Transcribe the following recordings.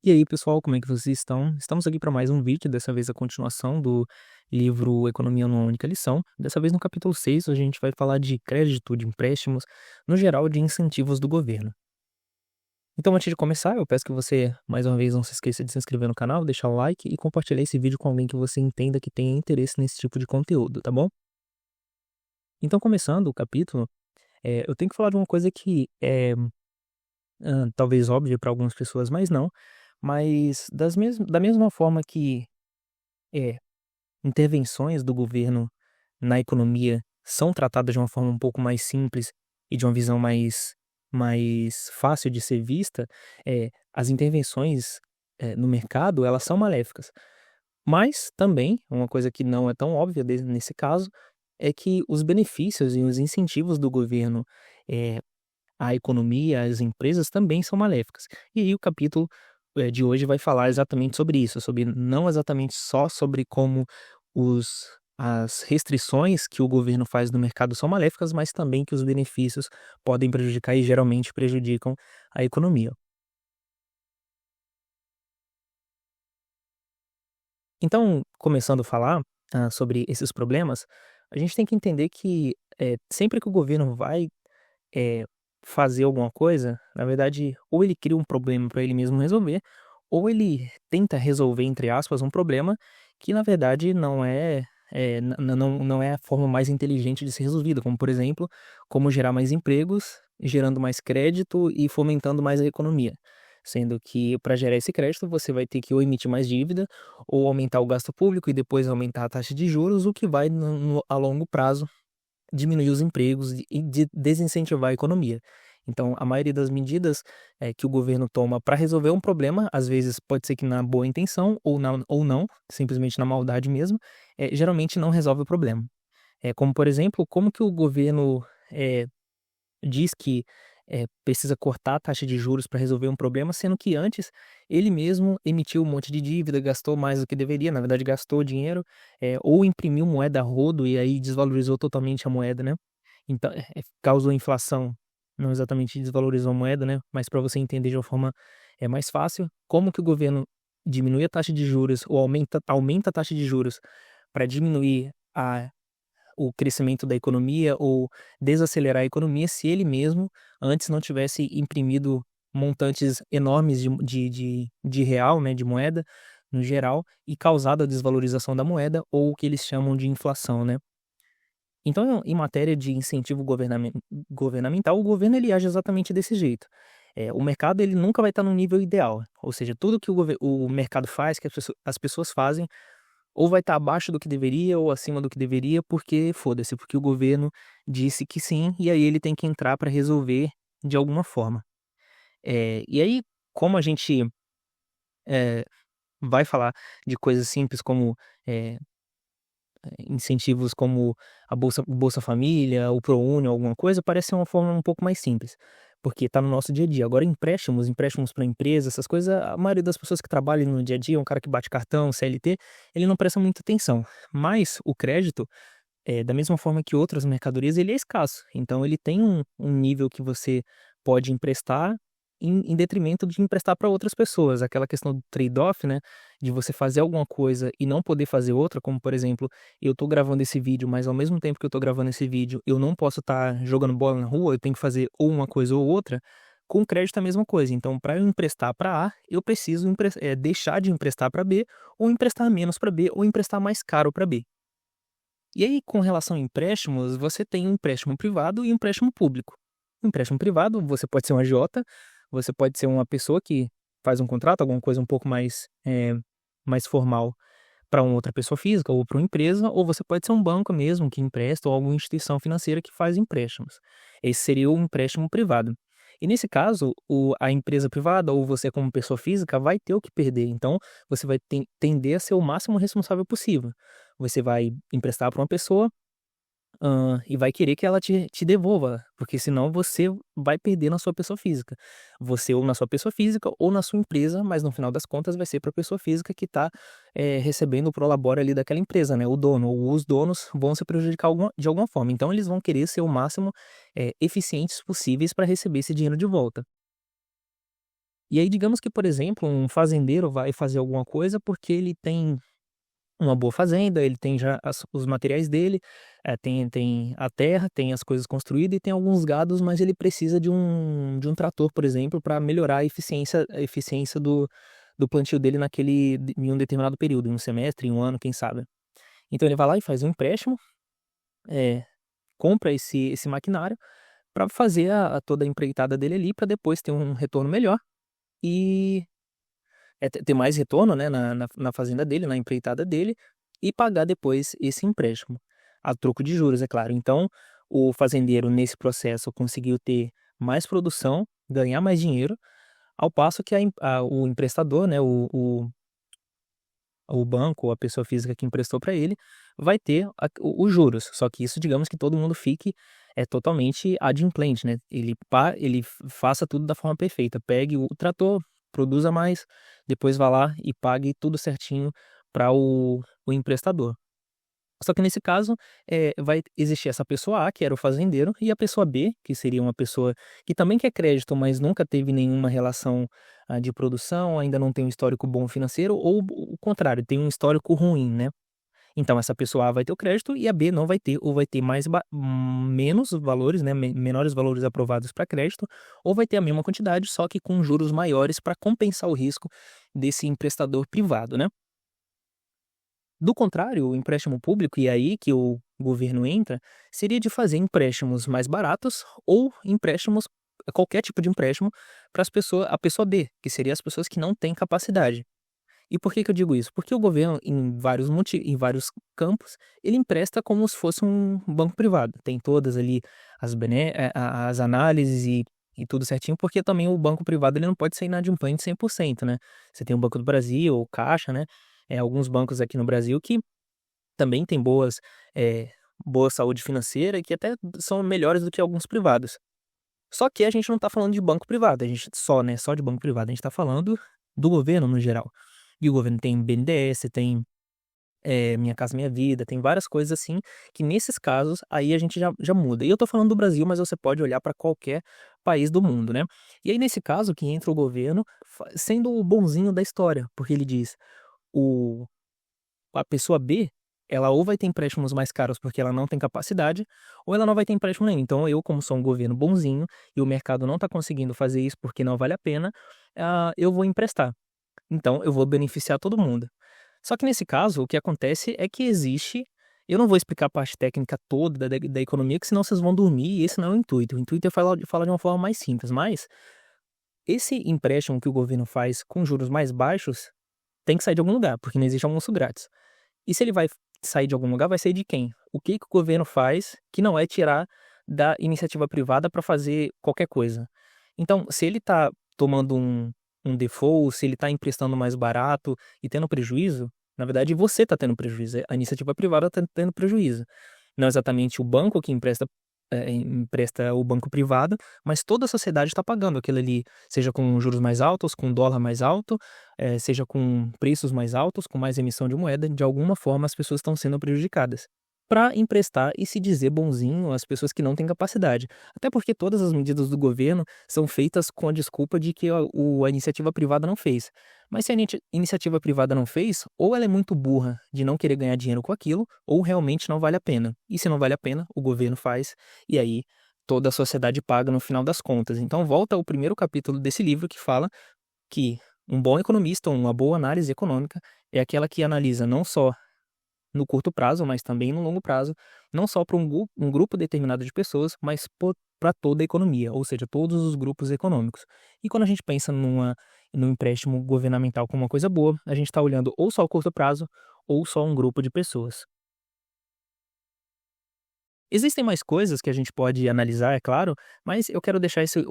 E aí, pessoal, como é que vocês estão? Estamos aqui para mais um vídeo, dessa vez a continuação do livro Economia numa Única Lição. Dessa vez no capítulo 6, a gente vai falar de crédito, de empréstimos, no geral de incentivos do governo. Então, antes de começar, eu peço que você, mais uma vez, não se esqueça de se inscrever no canal, deixar o like e compartilhar esse vídeo com alguém que você entenda que tenha interesse nesse tipo de conteúdo, tá bom? Então, começando o capítulo, eu tenho que falar de uma coisa que é talvez óbvia para algumas pessoas, mas não. Mas da mesma forma que é, intervenções do governo na economia são tratadas de uma forma um pouco mais simples e de uma visão mais fácil de ser vista, as intervenções, no mercado, elas são maléficas. Mas também, uma coisa que não é tão óbvia nesse caso, é que os benefícios e os incentivos do governo, eh, à economia, às empresas também são maléficas. E aí o capítulo, de hoje vai falar exatamente sobre isso, sobre não exatamente só sobre como as restrições que o governo faz no mercado são maléficas, mas também que os benefícios podem prejudicar e geralmente prejudicam a economia. Então, começando a falar, sobre esses problemas, a gente tem que entender que, sempre que o governo vai, eh, fazer alguma coisa, na verdade, ou ele cria um problema para ele mesmo resolver, ou ele tenta resolver, entre aspas, um problema que na verdade não é, não é a forma mais inteligente de ser resolvido, como por exemplo, como gerar mais empregos, gerando mais crédito e fomentando mais a economia. Sendo que para gerar esse crédito você vai ter que ou emitir mais dívida, ou aumentar o gasto público e depois aumentar a taxa de juros, o que vai a longo prazo diminuir os empregos e desincentivar a economia. Então, a maioria das medidas, que o governo toma para resolver um problema, às vezes pode ser que na boa intenção ou não, simplesmente na maldade mesmo, geralmente não resolve o problema. Como por exemplo, como que o governo, eh, diz que, precisa cortar a taxa de juros para resolver um problema, sendo que antes ele mesmo emitiu um monte de dívida, gastou mais do que deveria, na verdade gastou dinheiro, ou imprimiu moeda a rodo e aí desvalorizou totalmente a moeda, né. Então, causou inflação, não exatamente desvalorizou a moeda, né, mas para você entender de uma forma, mais fácil, como que o governo diminui a taxa de juros ou aumenta a taxa de juros para diminuir a o crescimento da economia ou desacelerar a economia se ele mesmo antes não tivesse imprimido montantes enormes de real, né, de moeda, no geral, e causado a desvalorização da moeda ou o que eles chamam de inflação, né. Então, em matéria de incentivo governamental, o governo ele age exatamente desse jeito. O mercado ele nunca vai estar no nível ideal, ou seja, tudo que o mercado faz, que as pessoas fazem, ou vai estar abaixo do que deveria ou acima do que deveria, porque foda-se, porque o governo disse que sim, e aí ele tem que entrar para resolver de alguma forma. E aí, como a gente, eh, vai falar de coisas simples como, eh, incentivos como o Bolsa Família, o ProUni alguma coisa, parece ser uma forma um pouco mais simples, porque está no nosso dia a dia. Agora empréstimos para empresa, essas coisas, a maioria das pessoas que trabalham no dia a dia, um cara que bate cartão, CLT, ele não presta muita atenção. Mas o crédito, da mesma forma que outras mercadorias, ele é escasso. Então ele tem um nível que você pode emprestar em detrimento de emprestar para outras pessoas. Aquela questão do trade-off, né, de você fazer alguma coisa e não poder fazer outra, como por exemplo, eu tô gravando esse vídeo, mas ao mesmo tempo que eu tô gravando esse vídeo, eu não posso estar jogando bola na rua, eu tenho que fazer ou uma coisa ou outra. Com crédito é a mesma coisa. Então, para eu emprestar para A, eu preciso deixar de emprestar para B, ou emprestar menos para B, ou emprestar mais caro para B. E aí, com relação a empréstimos, você tem um empréstimo privado e um empréstimo público. O empréstimo privado, você pode ser um agiota, você pode ser uma pessoa que faz um contrato, alguma coisa um pouco mais formal para uma outra pessoa física ou para uma empresa, ou você pode ser um banco mesmo que empresta ou alguma instituição financeira que faz empréstimos. Esse seria o empréstimo privado. E nesse caso, a empresa privada ou você como pessoa física vai ter o que perder, então você vai tender a ser o máximo responsável possível. Você vai emprestar para uma pessoa, e vai querer que ela te devolva, porque senão você vai perder na sua pessoa física. Você ou na sua pessoa física ou na sua empresa, mas no final das contas vai ser para a pessoa física que está, recebendo o prolabore ali daquela empresa, né, o dono ou os donos vão se prejudicar de alguma forma. Então eles vão querer ser o máximo, eficientes possíveis para receber esse dinheiro de volta. E aí digamos que, por exemplo, um fazendeiro vai fazer alguma coisa porque ele tem uma boa fazenda, ele tem já os materiais dele, tem a terra, tem as coisas construídas e tem alguns gados, mas ele precisa de um trator, por exemplo, para melhorar a eficiência do plantio dele em um determinado período, em um semestre, em um ano, quem sabe. Então ele vai lá e faz um empréstimo, eh, compra esse maquinário para fazer toda a empreitada dele ali, para depois ter um retorno melhor e ter mais retorno, né, na fazenda dele, na empreitada dele, e pagar depois esse empréstimo, a troco de juros, é claro. Então, o fazendeiro nesse processo conseguiu ter mais produção, ganhar mais dinheiro, ao passo que o emprestador, né, o banco ou a pessoa física que emprestou para ele, vai ter os juros. Só que isso, digamos que todo mundo fique totalmente adimplente, né? Ele faça tudo da forma perfeita. Pegue o trator, produza mais, depois vá lá e pague tudo certinho para o emprestador. Só que nesse caso, vai existir essa pessoa A, que era o fazendeiro, e a pessoa B, que seria uma pessoa que também quer crédito, mas nunca teve nenhuma relação, de produção, ainda não tem um histórico bom financeiro, ou o contrário, tem um histórico ruim, né. Então essa pessoa A vai ter o crédito e a B não vai ter, ou vai ter menos valores, né, menores valores aprovados para crédito, ou vai ter a mesma quantidade, só que com juros maiores para compensar o risco desse emprestador privado, né. Do contrário, o empréstimo público, e aí que o governo entra, seria de fazer empréstimos mais baratos ou empréstimos, qualquer tipo de empréstimo, para a pessoa B, que seria as pessoas que não têm capacidade. E por que que eu digo isso? Porque o governo, em vários campos, ele empresta como se fosse um banco privado. Tem todas ali as análises e tudo certinho, porque também o banco privado ele não pode ser inadimplente 100%, né. Você tem o Banco do Brasil, o Caixa, né, alguns bancos aqui no Brasil que também têm eh, boa saúde financeira e que até são melhores do que alguns privados. Só que a gente não está falando de banco privado, a gente só de banco privado, a gente está falando do governo no geral. E o governo tem BNDES, tem, Minha Casa Minha Vida, tem várias coisas assim, que nesses casos, aí a gente já muda. E eu tô falando do Brasil, mas você pode olhar para qualquer país do mundo, né. E aí nesse caso que entra o governo sendo o bonzinho da história, porque ele diz: o a pessoa B, ela ou vai ter empréstimos mais caros porque ela não tem capacidade, ou ela não vai ter empréstimo nenhum. Então eu, como sou um governo bonzinho, e o mercado não está conseguindo fazer isso porque não vale a pena, eu vou emprestar. Então eu vou beneficiar todo mundo. Só que nesse caso, o que acontece é que existe, eu não vou explicar a parte técnica toda da economia, que senão vocês vão dormir e esse não é o intuito. O intuito é falar de uma forma mais simples, mas esse empréstimo que o governo faz com juros mais baixos tem que sair de algum lugar, porque não existe almoço grátis. E se ele vai sair de algum lugar, vai sair de quem? O que que o governo faz que não é tirar da iniciativa privada para fazer qualquer coisa? Então, se ele está tomando um default, se ele está emprestando mais barato e tendo prejuízo, na verdade você está tendo prejuízo, a iniciativa privada está tendo prejuízo. Não exatamente o banco que empresta o banco privado, mas toda a sociedade está pagando aquilo ali, seja com juros mais altos, com dólar mais alto, seja com preços mais altos, com mais emissão de moeda, de alguma forma as pessoas estão sendo prejudicadas. Para emprestar e se dizer bonzinho às pessoas que não têm capacidade. Até porque todas as medidas do governo são feitas com a desculpa de que a iniciativa privada não fez. Mas se a iniciativa privada não fez, ou ela é muito burra de não querer ganhar dinheiro com aquilo, ou realmente não vale a pena. E se não vale a pena, o governo faz, e aí toda a sociedade paga no final das contas. Então volta ao primeiro capítulo desse livro que fala que um bom economista, uma boa análise econômica, é aquela que analisa não só no curto prazo, mas também no longo prazo, não só para um grupo determinado de pessoas, mas para toda a economia, ou seja, todos os grupos econômicos. E quando a gente pensa num empréstimo governamental como uma coisa boa, a gente está olhando ou só o curto prazo, ou só um grupo de pessoas. Existem mais coisas que a gente pode analisar, é claro, mas eu quero deixar isso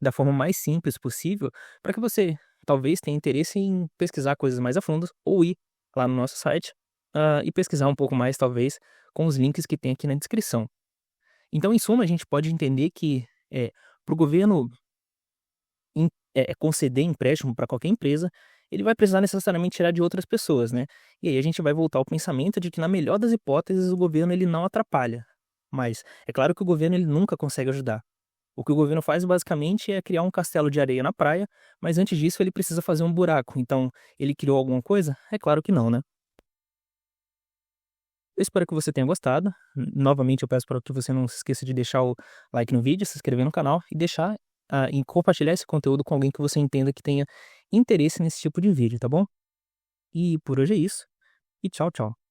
da forma mais simples possível, para que você talvez tenha interesse em pesquisar coisas mais a fundo, ou ir lá no nosso site, e pesquisar um pouco mais, talvez, com os links que tem aqui na descrição. Então, em suma, a gente pode entender que, para o governo conceder empréstimo para qualquer empresa, ele vai precisar necessariamente tirar de outras pessoas, né. E aí a gente vai voltar ao pensamento de que, na melhor das hipóteses, o governo ele não atrapalha, mas é claro que o governo ele nunca consegue ajudar. O que o governo faz basicamente é criar um castelo de areia na praia, mas antes disso ele precisa fazer um buraco. Então, ele criou alguma coisa? É claro que não, né? Eu espero que você tenha gostado. Novamente, eu peço para que você não se esqueça de deixar o like no vídeo, se inscrever no canal e deixar e compartilhar esse conteúdo com alguém que você entenda que tenha interesse nesse tipo de vídeo, tá bom? E por hoje é isso. E tchau, tchau.